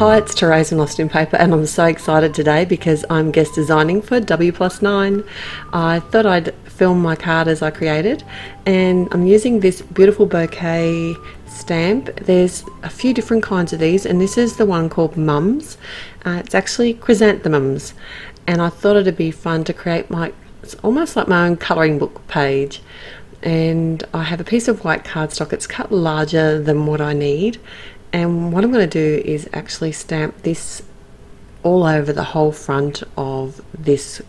Hi, it's Therese from Lost in Paper, and I'm so excited today because I'm guest designing for W+9. I thought I'd film my card as I created, and I'm using this Beautiful Bouquet stamp. There's a few different kinds of these, and this is the one called Mums. It's actually chrysanthemums, and I thought it'd be fun to create it's almost like my own colouring book page. And I have a piece of white cardstock. It's cut larger than what I need, and what I'm going to do is actually stamp this all over the whole front of this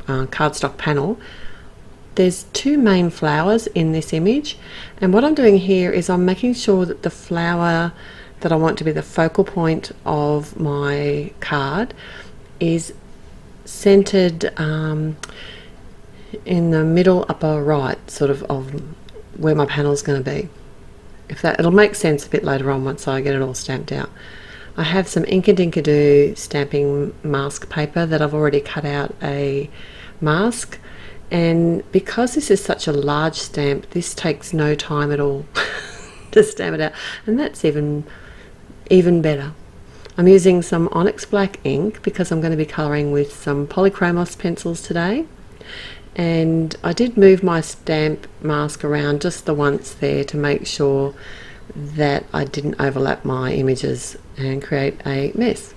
cardstock panel. There's two main flowers in this image, and what I'm doing here is I'm making sure that the flower that I want to be the focal point of my card is centered in the middle upper right, sort of where my panel is going to be. It'll make sense a bit later on once I get it all stamped out. I have some Inkadinkado stamping mask paper that I've already cut out a mask, and because this is such a large stamp, this takes no time at all to stamp it out, and that's even better. I'm using some Onyx Black ink because I'm going to be colouring with some Polychromos pencils today. And I did move my stamp mask around just the once there to make sure that I didn't overlap my images and create a mess.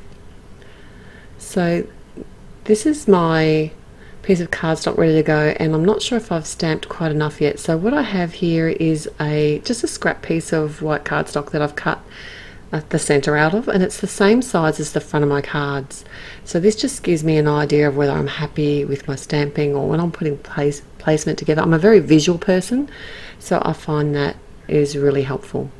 So this is my piece of cardstock ready to go, and I'm not sure if I've stamped quite enough yet. So what I have here is just a scrap piece of white cardstock that I've cut at the center out of, and it's the same size as the front of my cards. So this just gives me an idea of whether I'm happy with my stamping or when I'm putting placement together. I'm a very visual person, so I find that is really helpful.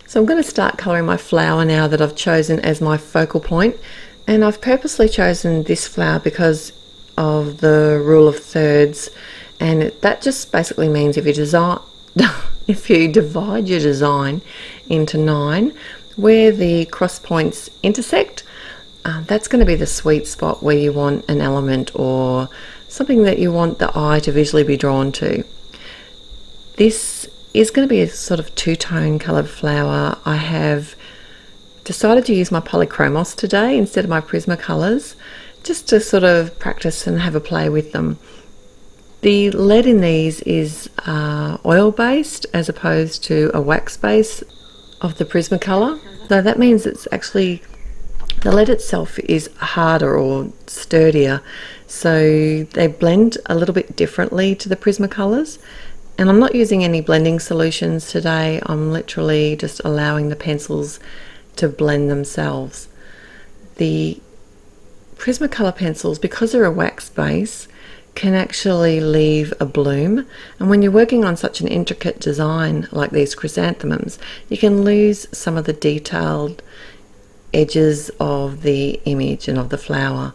So I'm going to start colouring my flower now that I've chosen as my focal point, and I've purposely chosen this flower because of the rule of thirds, and that just basically means if you divide your design into 9, where the cross points intersect, that's going to be the sweet spot where you want an element or something that you want the eye to visually be drawn to. This is going to be a sort of two-tone coloured flower. I have decided to use my Polychromos today instead of my Prismacolors, just to sort of practice and have a play with them. The lead in these is oil-based as opposed to a wax base of the Prismacolor. So that means it's actually, the lead itself is harder or sturdier, so they blend a little bit differently to the Prismacolors. And I'm not using any blending solutions today. I'm literally just allowing the pencils to blend themselves. The Prismacolor pencils, because they're a wax base, can actually leave a bloom, and when you're working on such an intricate design like these chrysanthemums, you can lose some of the detailed edges of the image and of the flower.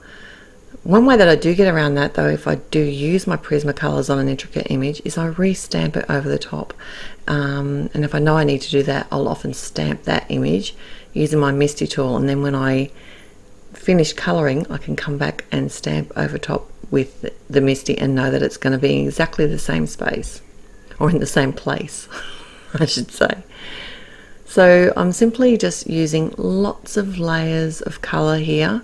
One way that I do get around that, though, if I do use my Prismacolors on an intricate image, is I re-stamp it over the top, and if I know I need to do that, I'll often stamp that image using my Misty tool, and then when I finish colouring, I can come back and stamp over top with the Misty and know that it's going to be in exactly the same space, or in the same place I should say. So I'm simply just using lots of layers of colour here.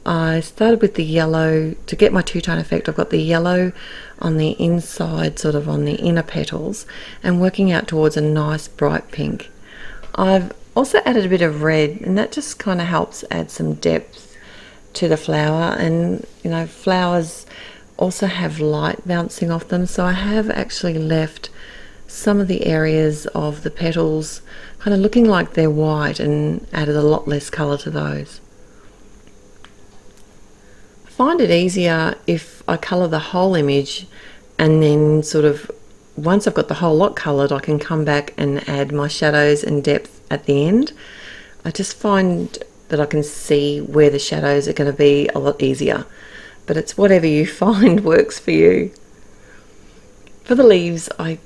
I started with the yellow to get my two-tone effect. I've got the yellow on the inside, sort of on the inner petals, and working out towards a nice bright pink. I've also added a bit of red, and that just kind of helps add some depth to the flower. And you know, flowers also have light bouncing off them, so I have actually left some of the areas of the petals kind of looking like they're white and added a lot less colour to those. I find it easier if I colour the whole image, and then sort of once I've got the whole lot coloured, I can come back and add my shadows and depth at the end. I just find that I can see where the shadows are going to be a lot easier, but it's whatever you find works for you. For the leaves, I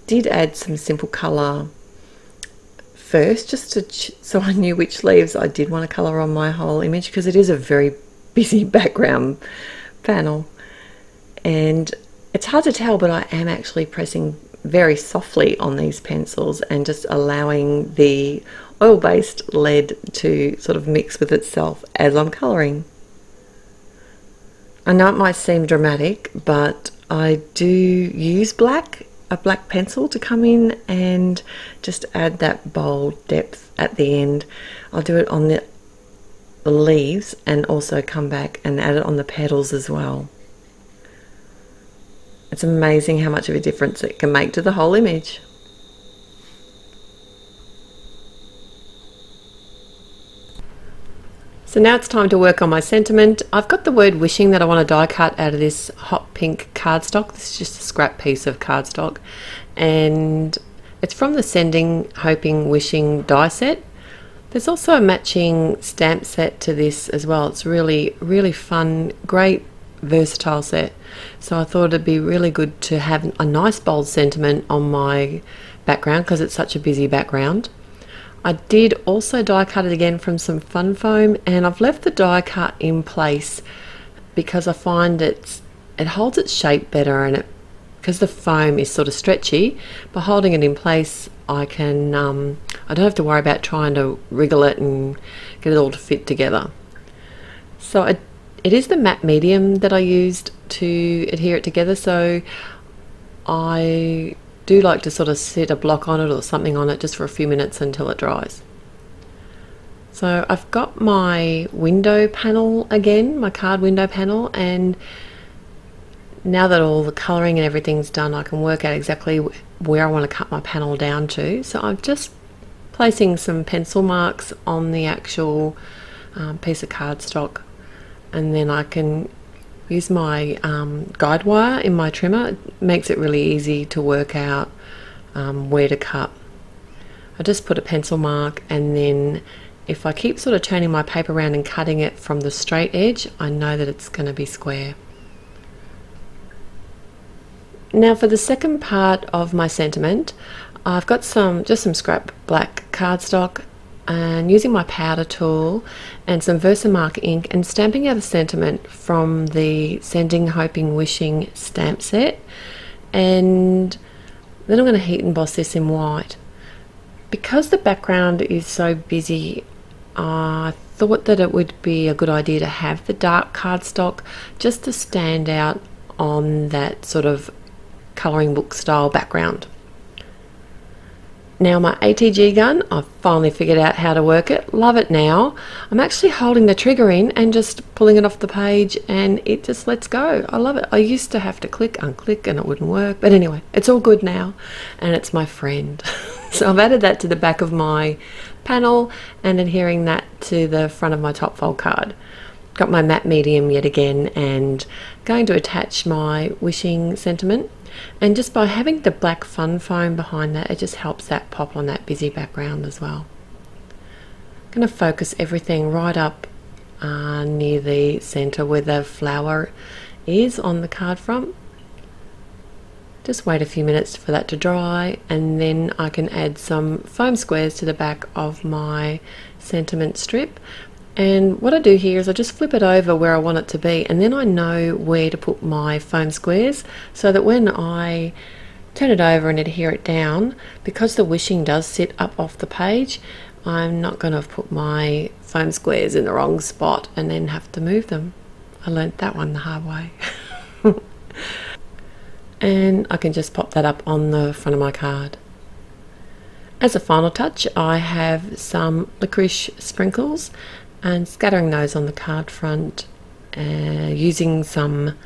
did add some simple colour first, just so I knew which leaves I did want to colour on my whole image, because it is a very busy background panel, and it's hard to tell, but I am actually pressing very softly on these pencils and just allowing the oil-based lead to sort of mix with itself as I'm colouring. I know it might seem dramatic, but I do use a black pencil to come in and just add that bold depth at the end. I'll do it on the leaves and also come back and add it on the petals as well. It's amazing how much of a difference it can make to the whole image. So now it's time to work on my sentiment. I've got the word wishing that I want to die cut out of this hot pink cardstock. This is just a scrap piece of cardstock, and it's from the Sending, Hoping, Wishing die set. There's also a matching stamp set to this as well. It's really, really fun, great, versatile set. So I thought it'd be really good to have a nice bold sentiment on my background because it's such a busy background. I did also die cut it again from some fun foam, and I've left the die cut in place because I find it holds its shape better, and because the foam is sort of stretchy, by holding it in place I can I don't have to worry about trying to wriggle it and get it all to fit together. So it is the matte medium that I used to adhere it together, so I do like to sort of set a block on it or something on it just for a few minutes until it dries. So I've got my window panel again, my card window panel, and now that all the colouring and everything's done, I can work out exactly where I want to cut my panel down to. So I'm just placing some pencil marks on the actual piece of cardstock, and then I can use my guide wire in my trimmer. It makes it really easy to work out where to cut. I just put a pencil mark, and then if I keep sort of turning my paper around and cutting it from the straight edge, I know that it's going to be square. Now for the second part of my sentiment, I've got just some scrap black cardstock, and using my powder tool and some Versamark ink and stamping out a sentiment from the Sending, Hoping, Wishing stamp set, and then I'm going to heat emboss this in white. Because the background is so busy, I thought that it would be a good idea to have the dark cardstock just to stand out on that sort of colouring book style background. Now my ATG gun, I've finally figured out how to work it. Love it now. I'm actually holding the trigger in and just pulling it off the page, and it just lets go. I love it. I used to have to click, unclick, and it wouldn't work. But anyway, it's all good now, and it's my friend. So I've added that to the back of my panel and adhering that to the front of my top fold card. Got my matte medium yet again, and going to attach my wishing sentiment. And just by having the black fun foam behind that, it just helps that pop on that busy background as well. I'm going to focus everything right up near the center where the flower is on the card front. Just wait a few minutes for that to dry, and then I can add some foam squares to the back of my sentiment strip. And what I do here is I just flip it over where I want it to be, and then I know where to put my foam squares, so that when I turn it over and adhere it down, because the wishing does sit up off the page, I'm not going to put my foam squares in the wrong spot and then have to move them. I learnt that one the hard way. And I can just pop that up on the front of my card. As a final touch, I have some licorice sprinkles, and scattering those on the card front, using some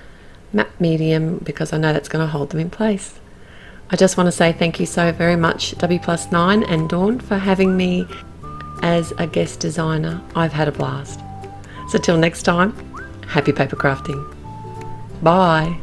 matte medium because I know that's going to hold them in place. I just want to say thank you so very much, W+9 and Dawn, for having me as a guest designer. I've had a blast. So till next time, happy paper crafting. Bye.